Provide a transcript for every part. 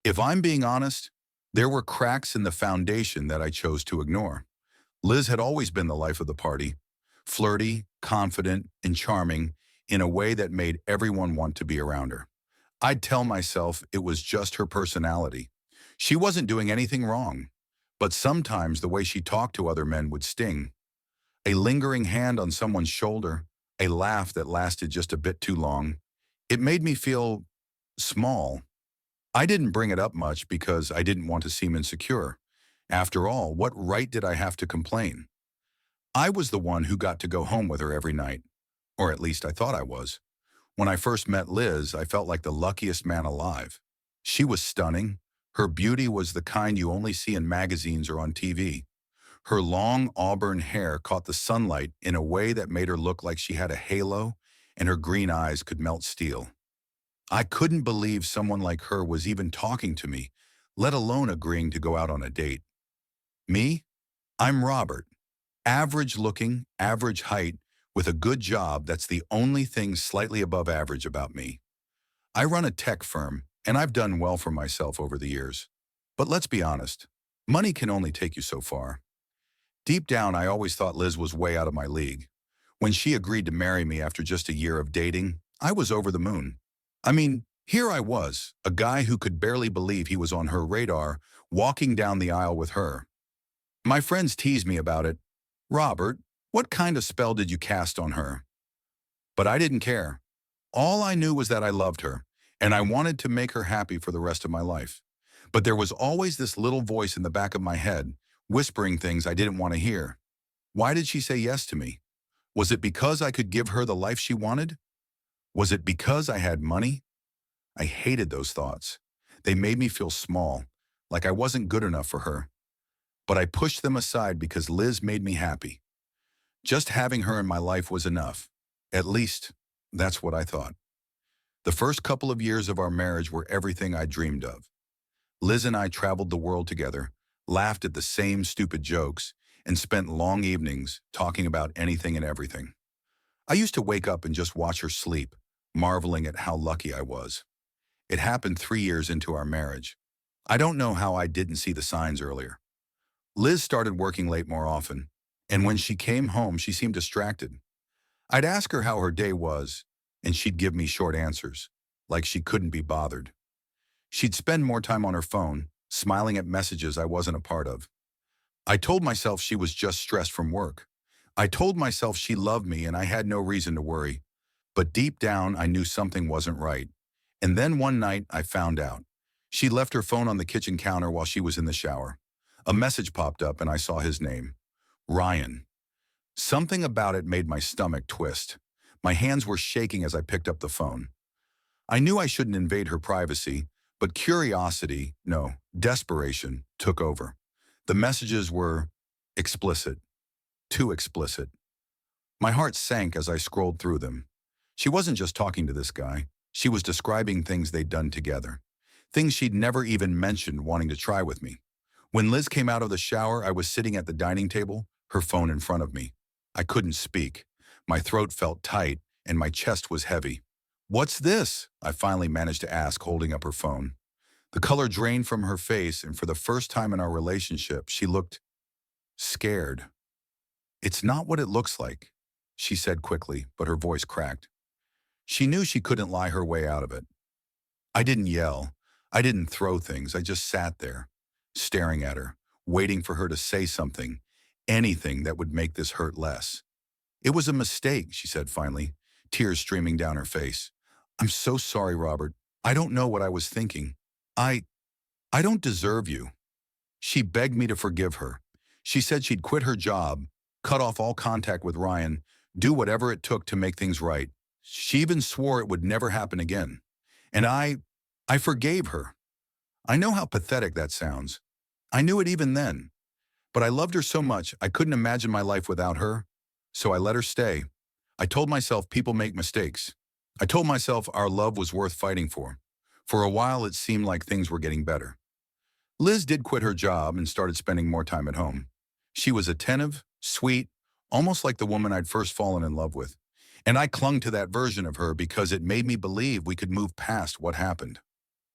If I'm being honest, there were cracks in the foundation that I chose to ignore. Liz had always been the life of the party, flirty, confident, and charming in a way that made everyone want to be around her. I'd tell myself it was just her personality. She wasn't doing anything wrong, but sometimes the way she talked to other men would sting. A lingering hand on someone's shoulder, a laugh that lasted just a bit too long. It made me feel small. I didn't bring it up much because I didn't want to seem insecure. After all, what right did I have to complain? I was the one who got to go home with her every night, or at least I thought I was. When I first met Liz, I felt like the luckiest man alive. She was stunning. Her beauty was the kind you only see in magazines or on TV. Her long auburn hair caught the sunlight in a way that made her look like she had a halo, and her green eyes could melt steel. I couldn't believe someone like her was even talking to me, let alone agreeing to go out on a date. Me? I'm Robert. Average looking, average height, with a good job. That's the only thing slightly above average about me. I run a tech firm, and I've done well for myself over the years. But let's be honest, money can only take you so far. Deep down, I always thought Liz was way out of my league. When she agreed to marry me after just a year of dating, I was over the moon. I mean, here I was, a guy who could barely believe he was on her radar, walking down the aisle with her. My friends teased me about it. Robert, what kind of spell did you cast on her? But I didn't care. All I knew was that I loved her, and I wanted to make her happy for the rest of my life. But there was always this little voice in the back of my head, whispering things I didn't want to hear. Why did she say yes to me? Was it because I could give her the life she wanted? Was it because I had money? I hated those thoughts. They made me feel small, like I wasn't good enough for her. But I pushed them aside because Liz made me happy. Just having her in my life was enough. At least, that's what I thought. The first couple of years of our marriage were everything I dreamed of. Liz and I traveled the world together, laughed at the same stupid jokes, and spent long evenings talking about anything and everything. I used to wake up and just watch her sleep, marveling at how lucky I was. It happened 3 years into our marriage. I don't know how I didn't see the signs earlier. Liz started working late more often, and when she came home, she seemed distracted. I'd ask her how her day was, and she'd give me short answers, like she couldn't be bothered. She'd spend more time on her phone, smiling at messages I wasn't a part of. I told myself she was just stressed from work. I told myself she loved me and I had no reason to worry. But deep down, I knew something wasn't right. And then one night, I found out. She left her phone on the kitchen counter while she was in the shower. A message popped up and I saw his name. Ryan. Something about it made my stomach twist. My hands were shaking as I picked up the phone. I knew I shouldn't invade her privacy, but curiosity, no, desperation, took over. The messages were explicit, too explicit. My heart sank as I scrolled through them. She wasn't just talking to this guy. She was describing things they'd done together. Things she'd never even mentioned wanting to try with me. When Liz came out of the shower, I was sitting at the dining table, her phone in front of me. I couldn't speak. My throat felt tight and my chest was heavy. "What's this?" I finally managed to ask, holding up her phone. The color drained from her face, and for the first time in our relationship, she looked scared. "It's not what it looks like," she said quickly, but her voice cracked. She knew she couldn't lie her way out of it. I didn't yell. I didn't throw things. I just sat there, staring at her, waiting for her to say something, anything that would make this hurt less. "It was a mistake," she said finally, tears streaming down her face. "I'm so sorry, Robert. I don't know what I was thinking. I, I don't deserve you." She begged me to forgive her. She said she'd quit her job, cut off all contact with Ryan, do whatever it took to make things right. She even swore it would never happen again. And I forgave her. I know how pathetic that sounds. I knew it even then. But I loved her so much, I couldn't imagine my life without her. So I let her stay. I told myself people make mistakes. I told myself our love was worth fighting for. For a while, it seemed like things were getting better. Liz did quit her job and started spending more time at home. She was attentive, sweet, almost like the woman I'd first fallen in love with. And I clung to that version of her because it made me believe we could move past what happened.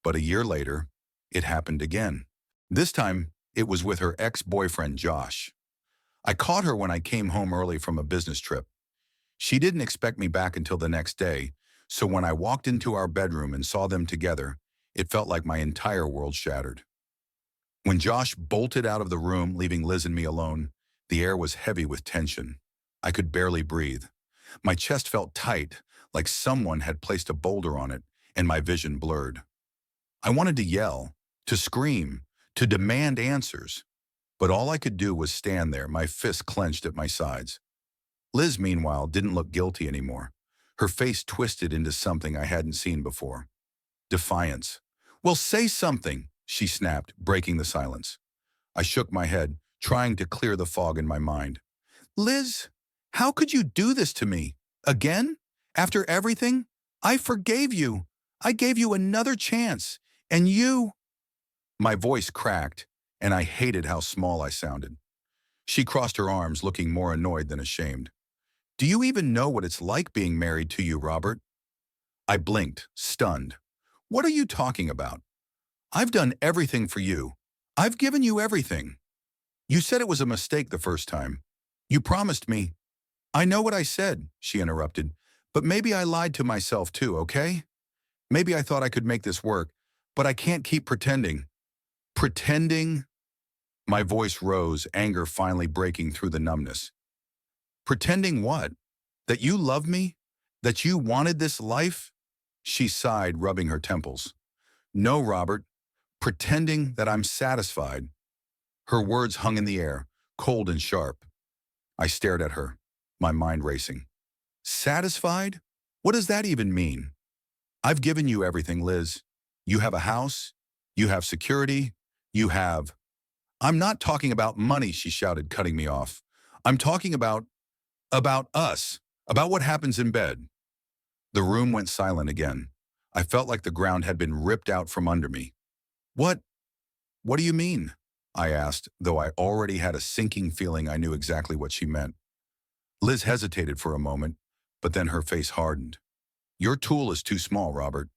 But a year later, it happened again. This time, it was with her ex-boyfriend, Josh. I caught her when I came home early from a business trip. She didn't expect me back until the next day, so when I walked into our bedroom and saw them together, it felt like my entire world shattered. When Josh bolted out of the room, leaving Liz and me alone, the air was heavy with tension. I could barely breathe. My chest felt tight, like someone had placed a boulder on it, and my vision blurred. I wanted to yell, to scream, to demand answers, but all I could do was stand there, my fists clenched at my sides. Liz, meanwhile, didn't look guilty anymore. Her face twisted into something I hadn't seen before. Defiance. "Well, say something," she snapped, breaking the silence. I shook my head, trying to clear the fog in my mind. "Liz, how could you do this to me? Again? After everything? I forgave you. I gave you another chance. And you—" My voice cracked, and I hated how small I sounded. She crossed her arms, looking more annoyed than ashamed. "Do you even know what it's like being married to you, Robert?" I blinked, stunned. "What are you talking about? I've done everything for you. I've given you everything. You said it was a mistake the first time. You promised me—" "I know what I said," she interrupted, "but maybe I lied to myself too, okay? Maybe I thought I could make this work, but I can't keep pretending." "Pretending?" My voice rose, anger finally breaking through the numbness. "Pretending what? That you love me? That you wanted this life?" She sighed, rubbing her temples. "No, Robert. Pretending that I'm satisfied." Her words hung in the air, cold and sharp. I stared at her, my mind racing. Satisfied? What does that even mean? "I've given you everything, Liz. You have a house. You have security. You have—" "I'm not talking about money," she shouted, cutting me off. "I'm talking about us, about what happens in bed." The room went silent again. I felt like the ground had been ripped out from under me. What do you mean?" I asked, though I already had a sinking feeling I knew exactly what she meant. Liz hesitated for a moment, but then her face hardened. "Your tool is too small, Robert."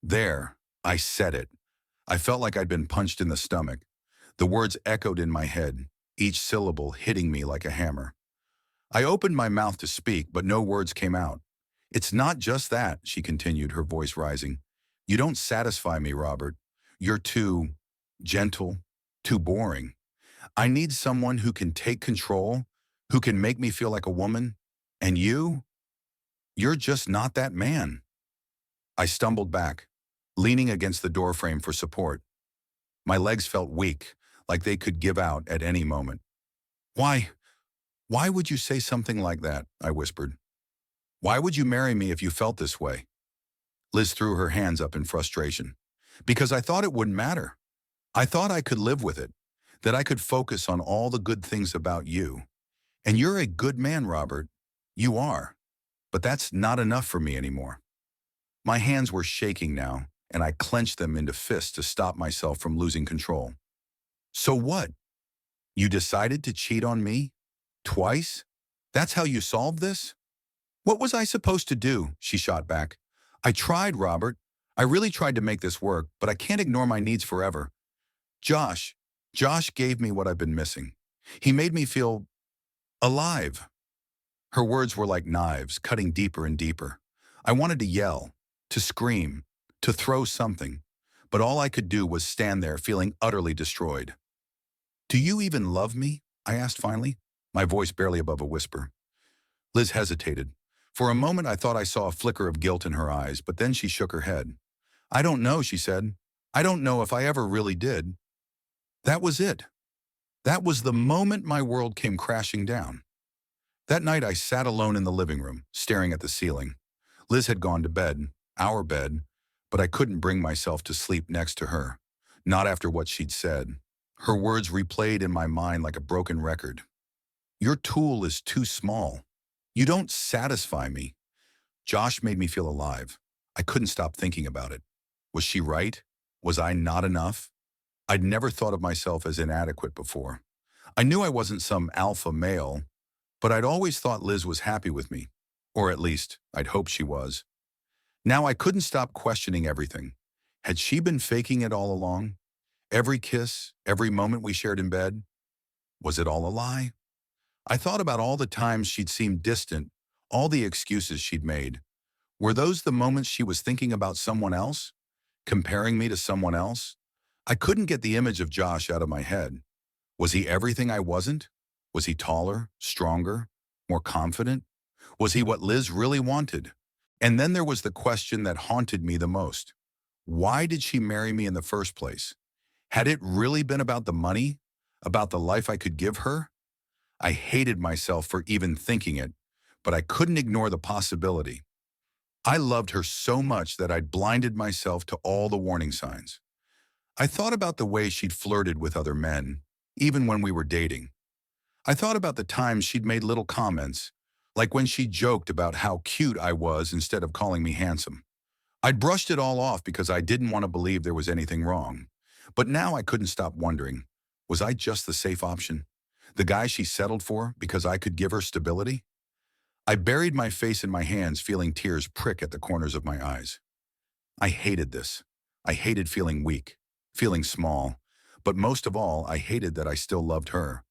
There, I said it. I felt like I'd been punched in the stomach. The words echoed in my head, each syllable hitting me like a hammer. I opened my mouth to speak, but no words came out. "It's not just that," she continued, her voice rising. "You don't satisfy me, Robert. You're too gentle, too boring. I need someone who can take control, who can make me feel like a woman. And you're just not that man." I stumbled back, leaning against the doorframe for support. My legs felt weak, like they could give out at any moment. Why would you say something like that?" I whispered. "Why would you marry me if you felt this way?" Liz threw her hands up in frustration. "Because I thought it wouldn't matter. I thought I could live with it, that I could focus on all the good things about you. And you're a good man, Robert. You are. But that's not enough for me anymore." My hands were shaking now, and I clenched them into fists to stop myself from losing control. "So what? You decided to cheat on me? Twice? That's how you solved this?" "What was I supposed to do?" she shot back. "I tried, Robert. I really tried to make this work, but I can't ignore my needs forever. Josh, Josh gave me what I've been missing. He made me feel alive." Her words were like knives, cutting deeper and deeper. I wanted to yell, to scream, to throw something, but all I could do was stand there feeling utterly destroyed. "Do you even love me?" I asked finally, my voice barely above a whisper. Liz hesitated. For a moment I thought I saw a flicker of guilt in her eyes, but then she shook her head. "I don't know," she said. "I don't know if I ever really did." That was it. That was the moment my world came crashing down. That night I sat alone in the living room, staring at the ceiling. Liz had gone to bed, our bed, but I couldn't bring myself to sleep next to her, not after what she'd said. Her words replayed in my mind like a broken record. "Your tool is too small. You don't satisfy me." Josh made me feel alive. I couldn't stop thinking about it. Was she right? Was I not enough? I'd never thought of myself as inadequate before. I knew I wasn't some alpha male, but I'd always thought Liz was happy with me. Or at least, I'd hoped she was. Now I couldn't stop questioning everything. Had she been faking it all along? Every kiss, every moment we shared in bed? Was it all a lie? I thought about all the times she'd seemed distant, all the excuses she'd made. Were those the moments she was thinking about someone else? Comparing me to someone else? I couldn't get the image of Josh out of my head. Was he everything I wasn't? Was he taller, stronger, more confident? Was he what Liz really wanted? And then there was the question that haunted me the most. Why did she marry me in the first place? Had it really been about the money? About the life I could give her? I hated myself for even thinking it, but I couldn't ignore the possibility. I loved her so much that I'd blinded myself to all the warning signs. I thought about the way she'd flirted with other men, even when we were dating. I thought about the times she'd made little comments, like when she joked about how cute I was instead of calling me handsome. I'd brushed it all off because I didn't want to believe there was anything wrong. But now I couldn't stop wondering, was I just the safe option? The guy she settled for because I could give her stability? I buried my face in my hands, feeling tears prick at the corners of my eyes. I hated this. I hated feeling weak, feeling small. But most of all, I hated that I still loved her.